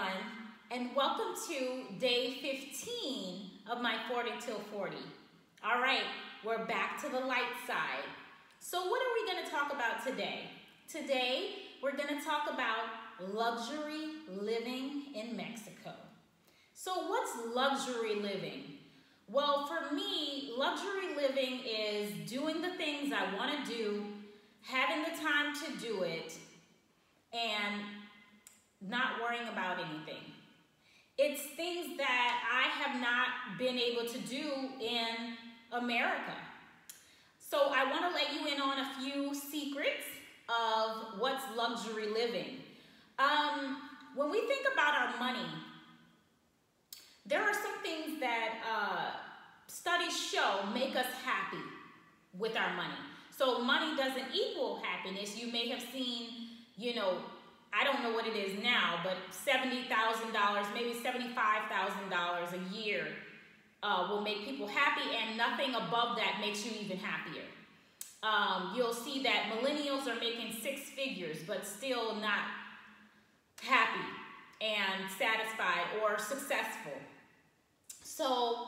everyone, and welcome to day 15 of my 40 till 40. All right, we're back to the light side. So what are we going to talk about today? Today, we're going to talk about luxury living in Mexico. So what's luxury living? Well, for me, luxury living is doing the things I want to do, having the time to do it, and not worrying about anything. It's things that I have not been able to do in America. So I want to let you in on a few secrets of what's luxury living. When we think about our money, there are some things that studies show make us happy with our money. So money doesn't equal happiness. You may have seen, I don't know what it is now, but $70,000, maybe $75,000 a year will make people happy, and nothing above that makes you even happier. You'll see that millennials are making six figures, but still not happy and satisfied or successful. So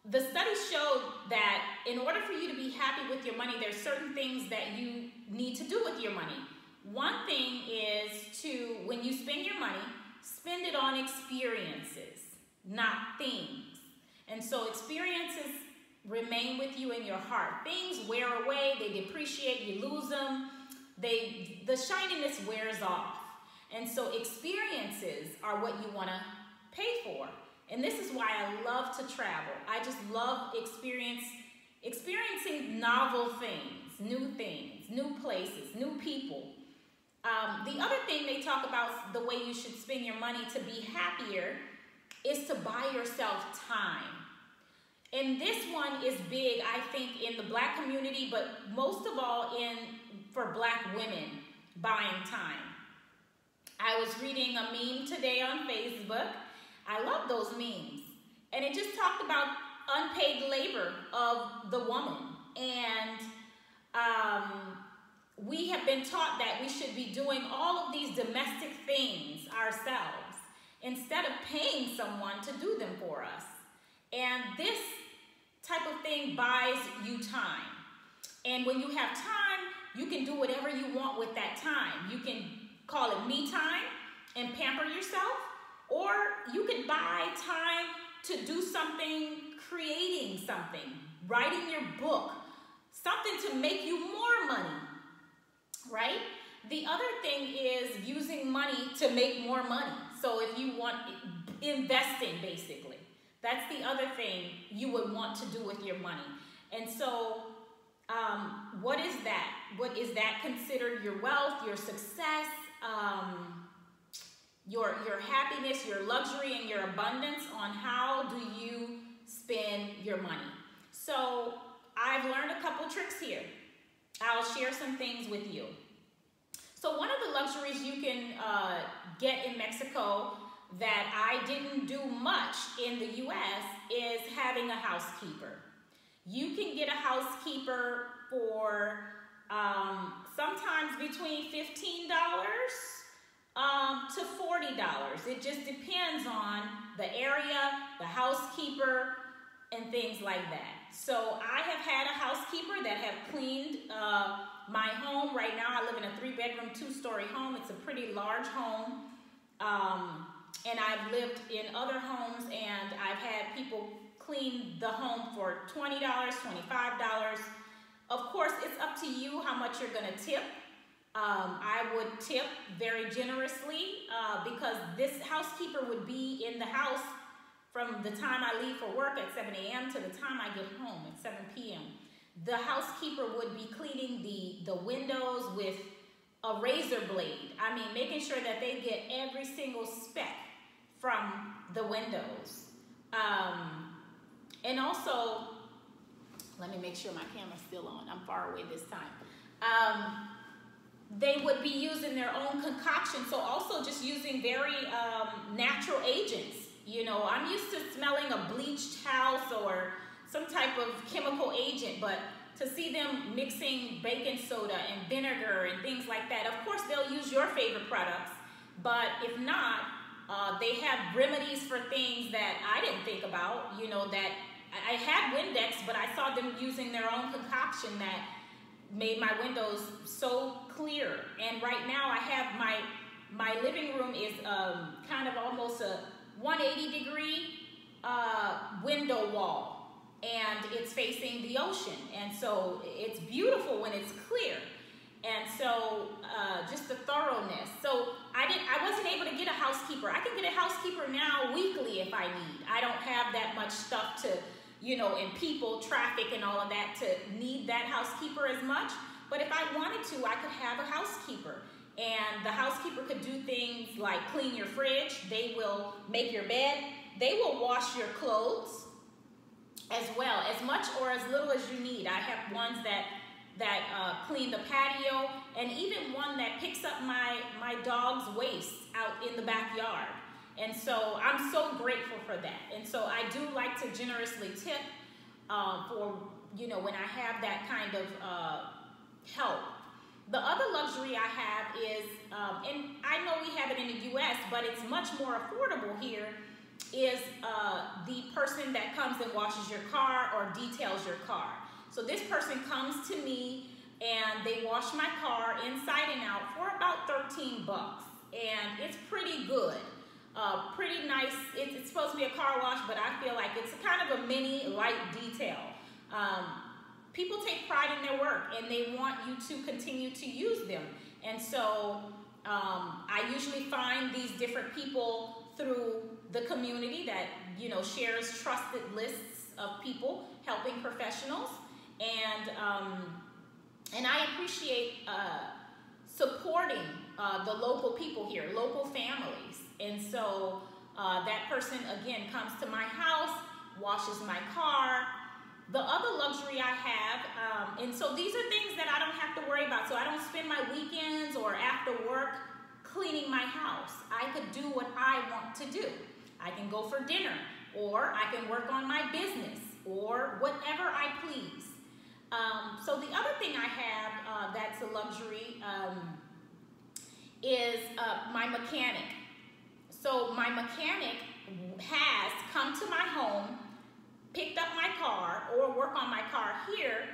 the studies showed that in order for you to be happy with your money, there's certain things that you need to do with your money. One thing is to, when you spend your money, spend it on experiences, not things. And so experiences remain with you in your heart. Things wear away, they depreciate, you lose them, the shininess wears off. And so experiences are what you want to pay for. And this is why I love to travel. I just love experiencing novel things, new places, new people. The other thing they talk about, the way you should spend your money to be happier, is to buy yourself time. And this one is big, I think, in the Black community, but most of all for Black women, buying time. I was reading a meme today on Facebook. I love those memes. And it just talked about unpaid labor of the woman. And we have been taught that we should be doing all of these domestic things ourselves instead of paying someone to do them for us. And this type of thing buys you time. And when you have time, you can do whatever you want with that time. You can call it me time and pamper yourself, or you could buy time to do something, creating something, writing your book, something to make you more money, right? The other thing is using money to make more money. So if you want investing, basically, that's the other thing you would want to do with your money. And so what is that? What is that considered your wealth, your success, your happiness, your luxury, and your abundance on how do you spend your money? So I've learned a couple tricks here. I'll share some things with you. So one of the luxuries you can get in Mexico that I didn't do much in the U.S. is having a housekeeper. You can get a housekeeper for sometimes between $15 to $40. It just depends on the area, the housekeeper, and things like that. So I have had a housekeeper that have cleaned my home. Right now I live in a 3-bedroom, 2-story home. It's a pretty large home. And I've lived in other homes, and I've had people clean the home for $20, $25. Of course, it's up to you how much you're going to tip. I would tip very generously because this housekeeper would be in the house from the time I leave for work at 7 a.m. to the time I get home at 7 p.m. The housekeeper would be cleaning the windows with a razor blade. I mean, making sure that they get every single speck from the windows. And also, let me make sure my camera's still on. I'm far away this time. They would be using their own concoction, so also just using very natural agents. I'm used to smelling a bleached house or some type of chemical agent, but to see them mixing baking soda and vinegar and things like that, of course they'll use your favorite products, but if not, They have remedies for things that I didn't think about, you know, that I had Windex, but I saw them using their own concoction that made my windows so clear. And right now I have my living room is kind of almost a 180-degree window wall, and it's facing the ocean, and so it's beautiful when it's clear. And so just the thoroughness. So I wasn't able to get a housekeeper. I can get a housekeeper now weekly if I need. I don't have that much stuff to, you know, and people, traffic and all of that to need that housekeeper as much. But if I wanted to, I could have a housekeeper. And the housekeeper could do things like clean your fridge. They will make your bed. They will wash your clothes as well, as much or as little as you need. I have ones that clean the patio, and even one that picks up my dog's waste out in the backyard. And so I'm so grateful for that. And so I do like to generously tip for, you know, when I have that kind of help. The other luxury I have is, and I know we have it in the US, but it's much more affordable here, is the person that comes and washes your car or details your car. So this person comes to me and they wash my car inside and out for about $13, and it's pretty good, pretty nice. It's supposed to be a car wash, but I feel like it's kind of a mini light detail. People take pride in their work and they want you to continue to use them, and so I usually find these different people through the community that, you know, shares trusted lists of people helping professionals. And I appreciate supporting the local people here, local families. And so that person, again, comes to my house, washes my car. The other luxury I have, and so these are things that I don't have to worry about. So I don't spend my weekends or after work cleaning my house. I could do what I want to do. I can go for dinner, or I can work on my business, or whatever I please. So the other thing I have that's a luxury is my mechanic. So my mechanic has come to my home, picked up my car or work on my car here,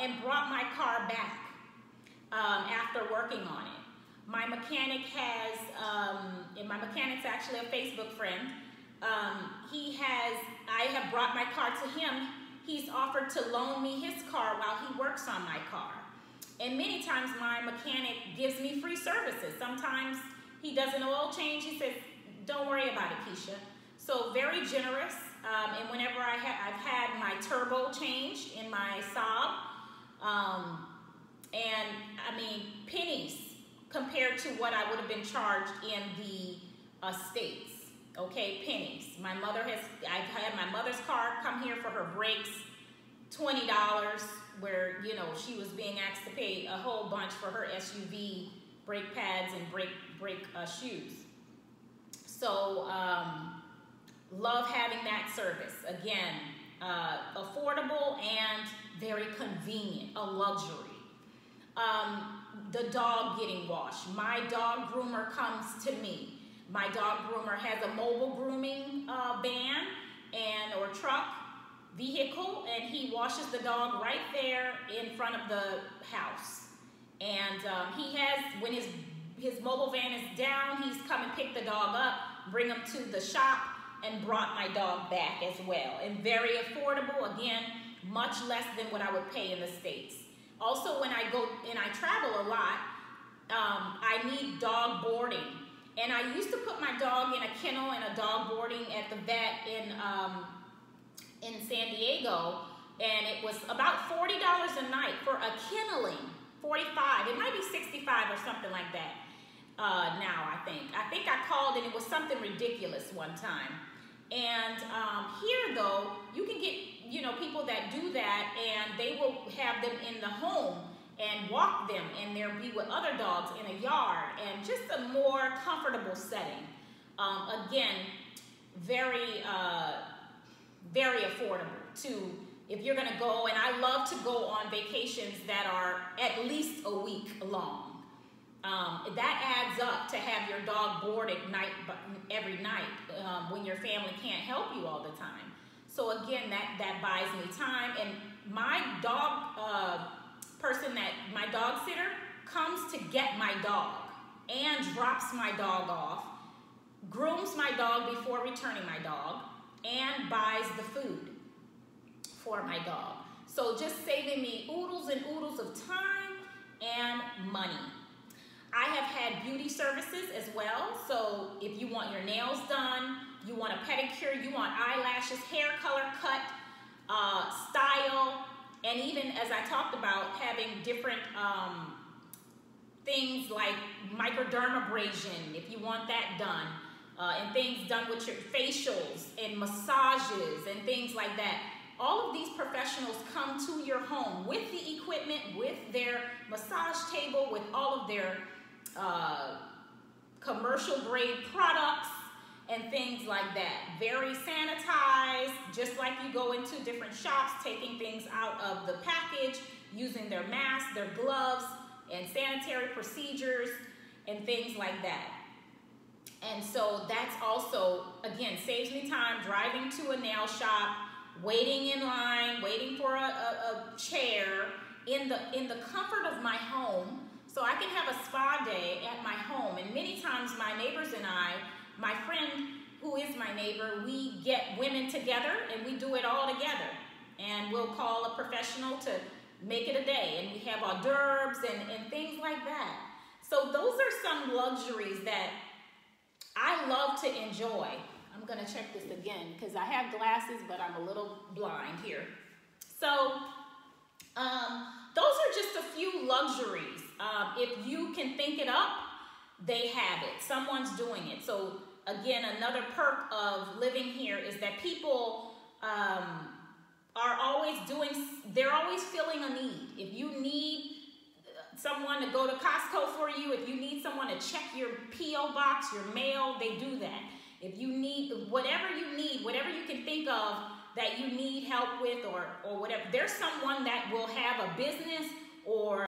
and brought my car back after working on it. My mechanic has, and my mechanic's actually a Facebook friend. I have brought my car to him. He's offered to loan me his car while he works on my car. And many times my mechanic gives me free services. Sometimes he does an oil change. He says, don't worry about it, Keisha. So very generous. And whenever I've had my turbo changed in my Saab, and I mean, pennies compared to what I would have been charged in the States. Okay, pennies. I've had my mother's car come here for her brakes, $20, where, you know, she was being asked to pay a whole bunch for her SUV brake pads and brake shoes. So, love having that service. Again, affordable and very convenient, a luxury. The dog getting washed. My dog groomer comes to me. My dog groomer has a mobile grooming van or truck vehicle, and he washes the dog right there in front of the house. And he has, when his mobile van is down, he's come and picked the dog up, bring him to the shop, and brought my dog back as well. And very affordable, again, much less than what I would pay in the States. Also, when I go and I travel a lot, I need dog boarding. And I used to put my dog in a kennel and a dog boarding at the vet in San Diego, and it was about $40 a night for a kenneling. 45, it might be 65 or something like that now, I think. I think I called and it was something ridiculous one time. And here, though, you can get, you know, people that do that, and they will have them in the home and walk them, and they'll be with other dogs in a yard, and just a more comfortable setting. Again, very, very affordable too, if you're gonna go, and I love to go on vacations that are at least a week long. that adds up to have your dog bored at night, every night, when your family can't help you all the time. So again, that buys me time. And my dog my dog sitter comes to get my dog and drops my dog off, grooms my dog before returning my dog, and buys the food for my dog. So just saving me oodles and oodles of time and money. I have had beauty services as well. So if you want your nails done, you want a pedicure, you want eyelashes, hair color cut, style, and even as I talked about, having different things like microdermabrasion, if you want that done, and things done with your facials and massages and things like that. All of these professionals come to your home with the equipment, with their massage table, with all of their commercial grade products and things like that. Very sanitized, just like you go into different shops, taking things out of the package, using their masks, their gloves, and sanitary procedures and things like that. And so that's also, again, saves me time driving to a nail shop, waiting in line, waiting for a chair in the comfort of my home, so I can have a spa day at my home. And many times my neighbors and I, my friend who is my neighbor, we get women together and we do it all together. And we'll call a professional to make it a day. And we have hors d'oeuvres and things like that. So those are some luxuries that I love to enjoy. I'm gonna check this again because I have glasses, but I'm a little blind here. So those are just a few luxuries. If you can think it up, they have it. Someone's doing it. So again, another perk of living here is that people are always they're always feeling a need. If you need someone to go to Costco for you, if you need someone to check your P.O. box, your mail, they do that. If you need, whatever you can think of that you need help with or whatever, there's someone that will have a business or